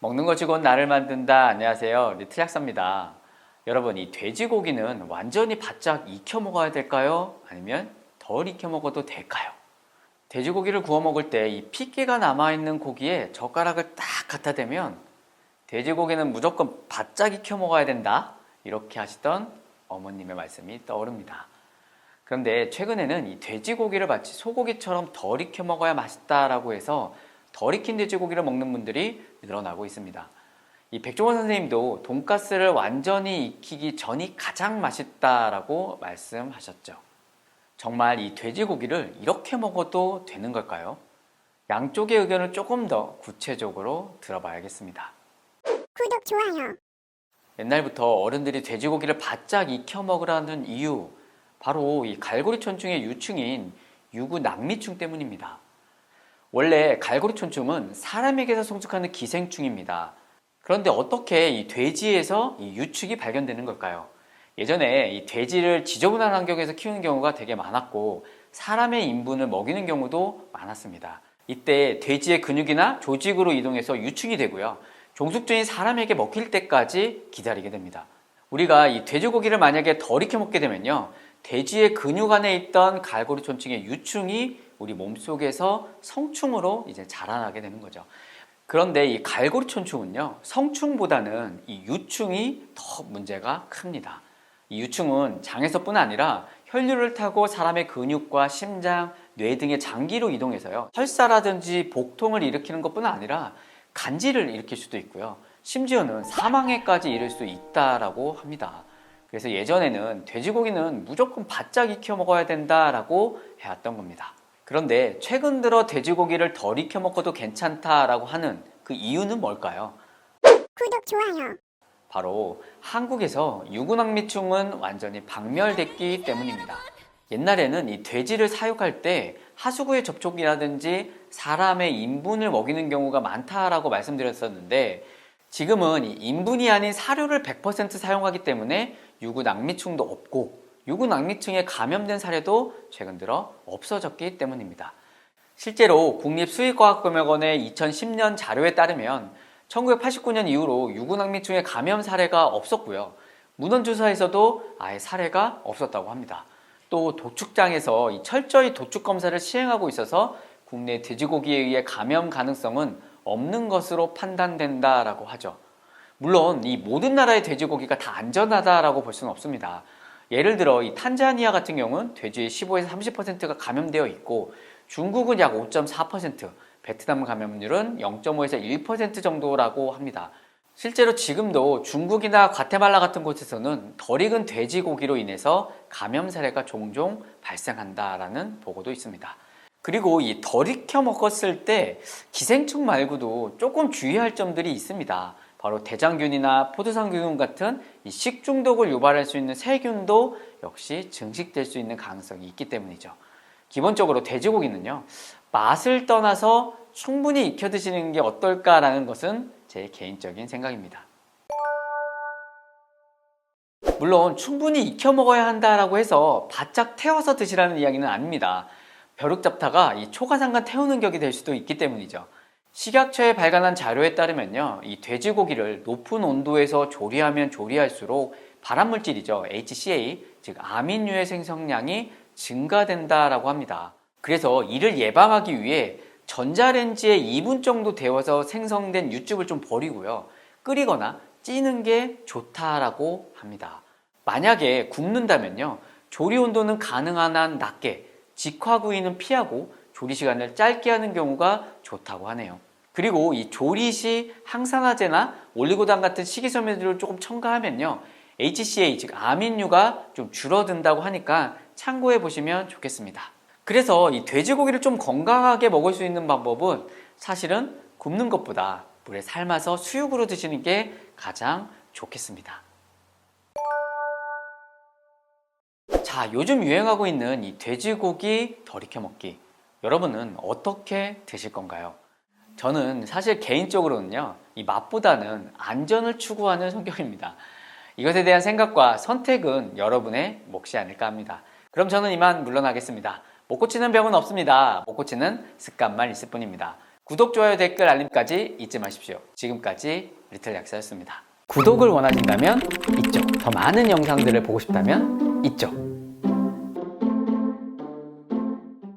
먹는 것 치곤 나를 만든다. 안녕하세요. 리트약사입니다. 여러분, 이 돼지고기는 완전히 바짝 익혀 먹어야 될까요? 아니면 덜 익혀 먹어도 될까요? 돼지고기를 구워 먹을 때 이 핏기가 남아있는 고기에 젓가락을 딱 갖다 대면 돼지고기는 무조건 바짝 익혀 먹어야 된다. 이렇게 하시던 어머님의 말씀이 떠오릅니다. 그런데 최근에는 이 돼지고기를 마치 소고기처럼 덜 익혀 먹어야 맛있다라고 해서 덜 익힌 돼지고기를 먹는 분들이 늘어나고 있습니다. 이 백종원 선생님도 돈가스를 완전히 익히기 전이 가장 맛있다라고 말씀하셨죠. 정말 이 돼지고기를 이렇게 먹어도 되는 걸까요? 양쪽의 의견을 조금 더 구체적으로 들어봐야겠습니다. 구독, 좋아요. 옛날부터 어른들이 돼지고기를 바짝 익혀 먹으라는 이유, 바로 이 갈고리촌충의 유충인 유구낭미충 때문입니다. 원래 갈고리촌충은 사람에게서 성숙하는 기생충입니다. 그런데 어떻게 이 돼지에서 이 유축이 발견되는 걸까요? 예전에 이 돼지를 지저분한 환경에서 키우는 경우가 되게 많았고 사람의 인분을 먹이는 경우도 많았습니다. 이때 돼지의 근육이나 조직으로 이동해서 유축이 되고요. 종숙주인 사람에게 먹힐 때까지 기다리게 됩니다. 우리가 이 돼지고기를 만약에 덜 익혀 먹게 되면요. 돼지의 근육 안에 있던 갈고리촌충의 유충이 우리 몸속에서 성충으로 이제 자라나게 되는 거죠. 그런데 이 갈고리촌충은요, 성충보다는 이 유충이 더 문제가 큽니다. 이 유충은 장에서뿐 아니라 혈류를 타고 사람의 근육과 심장, 뇌 등의 장기로 이동해서요, 설사라든지 복통을 일으키는 것뿐 아니라 간질을 일으킬 수도 있고요. 심지어는 사망에까지 이를 수 있다라고 합니다. 그래서 예전에는 돼지고기는 무조건 바짝 익혀 먹어야 된다라고 해왔던 겁니다. 그런데 최근 들어 돼지고기를 덜 익혀 먹어도 괜찮다라고 하는 그 이유는 뭘까요? 구독, 좋아요. 바로 한국에서 유구낭미충은 완전히 박멸됐기 때문입니다. 옛날에는 이 돼지를 사육할 때 하수구의 접촉이라든지 사람의 인분을 먹이는 경우가 많다라고 말씀드렸었는데 지금은 이 인분이 아닌 사료를 100% 사용하기 때문에 유구낭미충도 없고 유구낭미충에 감염된 사례도 최근 들어 없어졌기 때문입니다. 실제로 국립수의과학박물관의 2010년 자료에 따르면 1989년 이후로 유구낭미충의 감염 사례가 없었고요. 문헌조사에서도 아예 사례가 없었다고 합니다. 또 도축장에서 철저히 도축 검사를 시행하고 있어서 국내 돼지고기에 의해 감염 가능성은 없는 것으로 판단된다라고 하죠. 물론 이 모든 나라의 돼지고기가 다 안전하다라고 볼 수는 없습니다. 예를 들어 이 탄자니아 같은 경우는 돼지의 15에서 30%가 감염되어 있고 중국은 약 5.4%, 베트남 감염률은 0.5에서 1% 정도라고 합니다. 실제로 지금도 중국이나 과테말라 같은 곳에서는 덜 익은 돼지고기로 인해서 감염 사례가 종종 발생한다라는 보고도 있습니다. 그리고 이 덜 익혀 먹었을 때 기생충 말고도 조금 주의할 점들이 있습니다. 바로 대장균이나 포도상균 같은 이 식중독을 유발할 수 있는 세균도 역시 증식될 수 있는 가능성이 있기 때문이죠. 기본적으로 돼지고기는요, 맛을 떠나서 충분히 익혀 드시는 게 어떨까라는 것은 제 개인적인 생각입니다. 물론 충분히 익혀 먹어야 한다라고 해서 바짝 태워서 드시라는 이야기는 아닙니다. 벼룩 잡다가 이 초가상간 태우는 격이 될 수도 있기 때문이죠. 식약처에 발간한 자료에 따르면요, 이 돼지고기를 높은 온도에서 조리하면 조리할수록 발암물질이죠, HCA, 즉 아민유의 생성량이 증가된다라고 합니다. 그래서 이를 예방하기 위해 전자레인지에 2분 정도 데워서 생성된 육즙을 좀 버리고요, 끓이거나 찌는 게 좋다라고 합니다. 만약에 굽는다면요, 조리 온도는 가능한 한 낮게, 직화구이는 피하고 조리 시간을 짧게 하는 경우가 좋다고 하네요. 그리고 이 조리 시 항산화제나 올리고당 같은 식이섬유들을 조금 첨가하면요, HCA 즉 아민유가 좀 줄어든다고 하니까 참고해 보시면 좋겠습니다. 그래서 이 돼지고기를 좀 건강하게 먹을 수 있는 방법은 사실은 굽는 것보다 물에 삶아서 수육으로 드시는 게 가장 좋겠습니다. 자, 요즘 유행하고 있는 이 돼지고기 덜 익혀 먹기, 여러분은 어떻게 드실 건가요? 저는 사실 개인적으로는요, 이 맛보다는 안전을 추구하는 성격입니다. 이것에 대한 생각과 선택은 여러분의 몫이 아닐까 합니다. 그럼 저는 이만 물러나겠습니다. 못 고치는 병은 없습니다. 못 고치는 습관만 있을 뿐입니다. 구독, 좋아요, 댓글, 알림까지 잊지 마십시오. 지금까지 리틀 약사였습니다. 구독을 원하신다면 이쪽, 더 많은 영상들을 보고 싶다면 이쪽.